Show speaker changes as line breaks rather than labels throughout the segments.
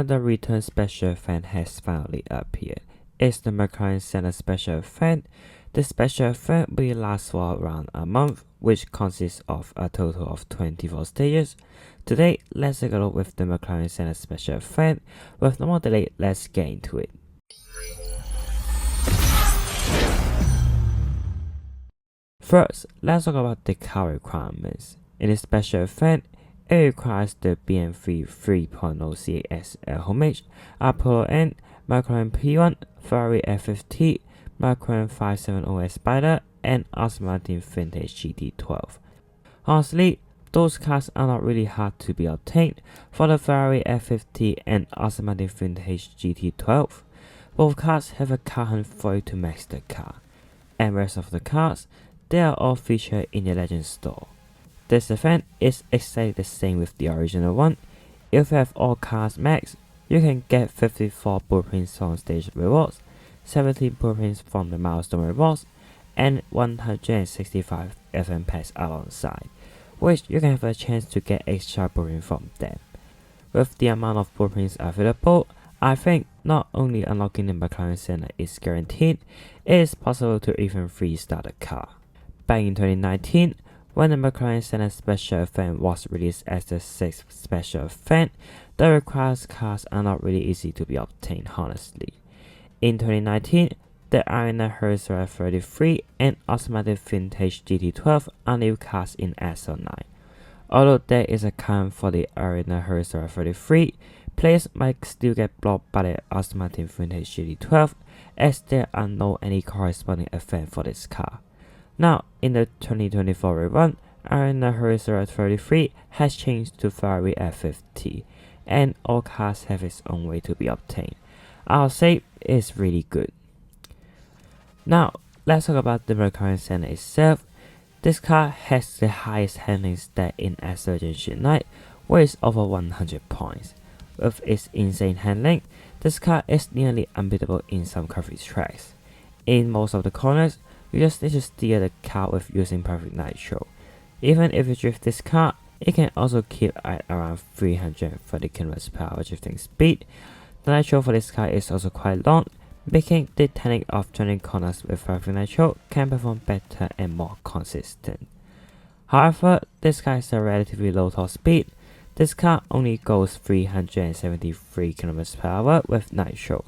Another return special event has finally appeared. It's the McLaren Senna Sepcial Event. The special event will last for around a month, which consists of a total of 24 stages. Today, let's take a look with the McLaren Senna Sepcial Event. With no more delay, let's get into it. First, let's talk about the car requirements. In this special event, it requires the BMW 3.0 CAS homage, Apollo N, McLaren P1, Ferrari F50, McLaren 570S Spider, and Aston Martin Vintage GT12. Honestly, those cars are not really hard to be obtained for the Ferrari F50 and Aston Martin Vintage GT12. Both cars have a car hunt for you to max the car, and rest of the cars, they are all featured in the Legends store. This event is exactly the same with the original one. If you have all cars maxed, you can get 54 blueprints from stage rewards, 70 blueprints from the milestone rewards, and 165 event packs alongside, which you can have a chance to get extra blueprints from them. With the amount of blueprints available, I think not only unlocking the McLaren Senna is guaranteed, it is possible to even restart the car. Back in 2019, when the McLaren Senna Sepcial Event was released as the 6th special event, the required cars are not really easy to be obtained honestly. In 2019, the Arena Hurricane 33 and Automotive Vintage GT12 are new cars in Asphalt 9. Although there is a count for the Arena Hurricane 33, players might still get blocked by the Automotive Vintage GT12 as there are no any corresponding event for this car. Now, in the 2024 Rerun, Arena Hurricane 33 has changed to Ferrari F50, and all cars have its own way to be obtained. I'll say it's really good. Now, let's talk about the McLaren Senna itself. This car has the highest handling stat in Edizione Night, which is over 100 points. With its insane handling, this car is nearly unbeatable in some curvy tracks. In most of the corners, you just need to steer the car with using perfect nitro. Even if you drift this car, it can also keep at around 330 km/h drifting speed. The nitro for this car is also quite long, making the technique of turning corners with perfect nitro can perform better and more consistent. However, this car is a relatively low top speed. This car only goes 373 km/h with nitro.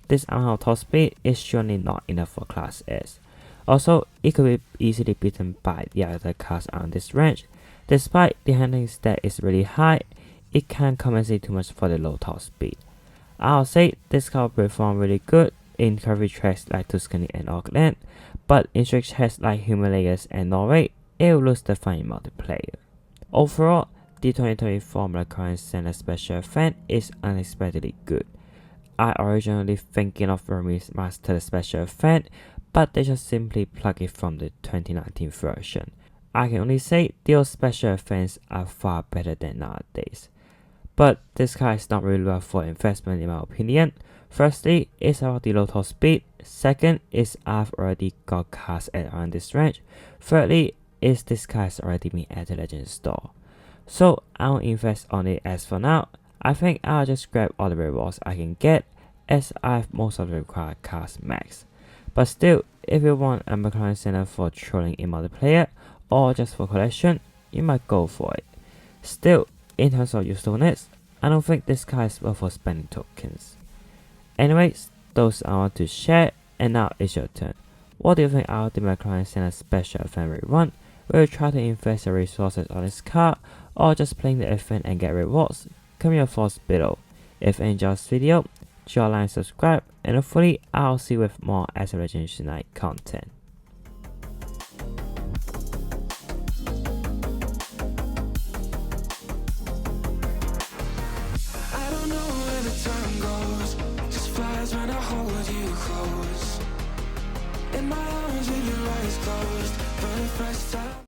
This amount of top speed is surely not enough for Class S. Also, it could be easily beaten by the other cars on this range. Despite the handling stat is really high, it can't compensate too much for the low top speed. I'll say this car will perform really good in curvy tracks like Tuscany and Auckland, but in strict tracks like Himalayas and Norway, it will lose the fun in multiplayer. Overall, the 2024 McLaren Senna Sepcial Event is unexpectedly good. I originally thinking of remaster the special event, but they just simply plug it from the 2019 version. I can only say those special events are far better than nowadays. But this car is not really worth for investment in my opinion. Firstly, it's about the low top speed. Second is I've already got cars at around this range. Thirdly is this car has already been at the Legends store. So I won't invest on it as for now. I think I'll just grab all the rewards I can get as I have most of the required cars maxed. But still, if you want a McLaren Senna for trolling in multiplayer or just for collection, you might go for it. Still, in terms of usefulness, I don't think this car is worth for spending tokens. Anyways, those I want to share, and now it's your turn. What do you think about the McLaren Senna Sepcial Event Rerun? Will you try to invest your resources on this car or just playing the event and get rewards? Comment your thoughts below. If you enjoyed this video, drop a like and subscribe, and hopefully I'll see you with more Edizione Night content.
I don't know where the time goes, just flies when I hold you close. In my arms with your eyes closed, for the first time.